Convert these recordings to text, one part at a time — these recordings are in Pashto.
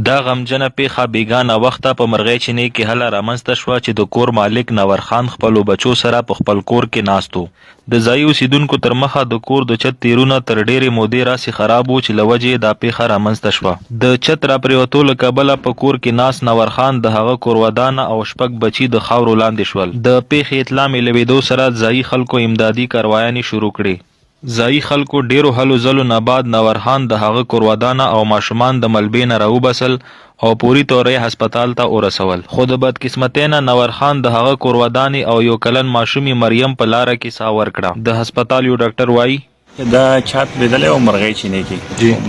دا غمجنه پیښه بیګانه وخته په مرغۍ چینې کې هله رامنځته شوه چې د کور مالک نور خان خپلو بچو سره په خپل کور کې ناست و. د ځایي اوسیدونکو تر مخه د کور د چت تیرونه تر ډېرې مودې راسې خراب وو چې له وجې یې دا پیښه رامنځته شوه. د چت راپرېوتو له کبله په کور کې ناست نور خان د هغه کورودانه او شپږ بچي د خاورو لاندې شول. د پیښې اطلاع مې له ویدو سره ځایي خلکو امدادي کاروایانې شروع کړې. ځایي خلکو ډیرو هلو ځلو نه بعد نور خان د هغه کورودانه او ماشومان د ملبې نه راوبسل او پوری طور یې هسپتال ته ورسول. خو د بدقسمتۍ نه نور خان د هغه کورودانې او یو کلن ماشومې مریم په لاره کې ساه ورکړه. د هسپتال یو ډاکټر وایي دا چات لیدلی و مرغۍ چینې کې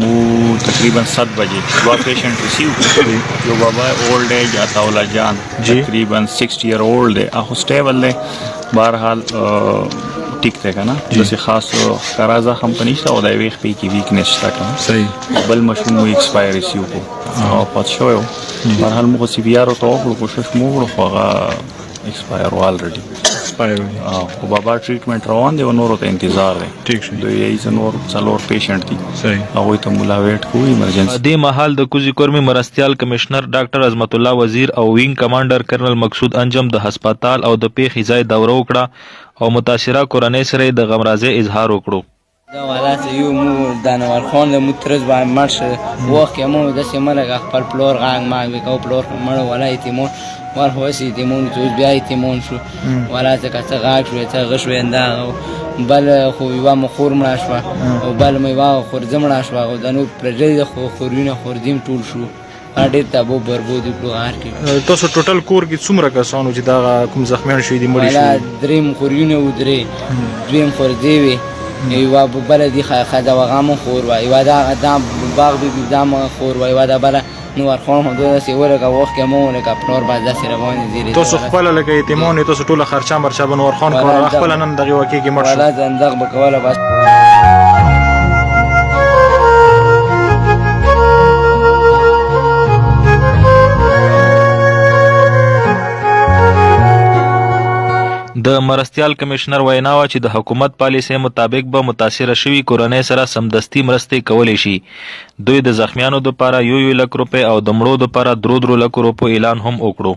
مو تقریبا 7 بجې دوا پیشنټ ریسیو کړو. یو بابا اولډ ایج عطاءالله جان تقریبا 60 ایئر اولډ دی، هغه سټیبل دی، بهرحال ټیک دی که نه، داسې خاص ښکاره زخم په نشته او د یوې خپې کې ویکنس شته که نه. صحیح. بل ماشوم مو ایکسپایر ریسیو کړو او پات شوی و. بهرحال موږ سی پي آر ورته وکړو، کوشش مو وکړو خو هغه ایکسپایر و آلریډي. خو بابا ټریټمنټ روان دی او نورو ته انتظار دی. ټیک شو. دوی یې نور 4 پیشنټ دي، هغوی ته ملا ویټ کوو ایمرجنسي. دې مهال د کوزي کورمي مرستیال کمشنر ډاکټر عظمت الله وزیر او وینګ کمانډر کرنل مقصود انجم د هسپتال او د پیښې ځای دوره وکړه او متاثره کورنۍ سره د غمرازۍ اظهار وکړو. دا ولاسه یو مو د نور خان له مترز باندې مرشه وخت کې مو د سیمه خپل پلور غانګ ما وکاو پلور مړ ولا ایتمون ور هوسي ایتمون چې بیا ایتمون شو ولاسه که څه غاښ شو څه غش ویندا بل خو یو مخور مړ شو او بل مې وا خور زمړ شو او د نو پرځې خو خورینه خورزیم ټول شو اډې ته بو بربود کړو هر کې. تاسو ټوټل کور کې څومره کسانو چې دا کوم زخمیان شوي دي مړي شوي؟ دریم خورینه و درې دویم خورزی وي یو بل دی خدا وغام خور و یو دا باغ دی دام خور و یو دا بل نور خان هم دوی سی ورګه وخت کې مو لکه پلور باز سره روان دي. تاسو خپل لکه یتیمون تاسو ټول خرچه مرچه بنور خان کور خپل نن دغه واقع کې مرشه ولا زندق بکواله بس. د مرستیال کمشنر وینا وه چې د حکومت پالیسۍ مطابق به متاثره شوي کورنۍ سره سمدستي مرستې کولی شي. دوی د زخمیانو دپاره 1 لک روپۍ او د مړو دپاره 3 لکو روپو اعلان هم وکړو.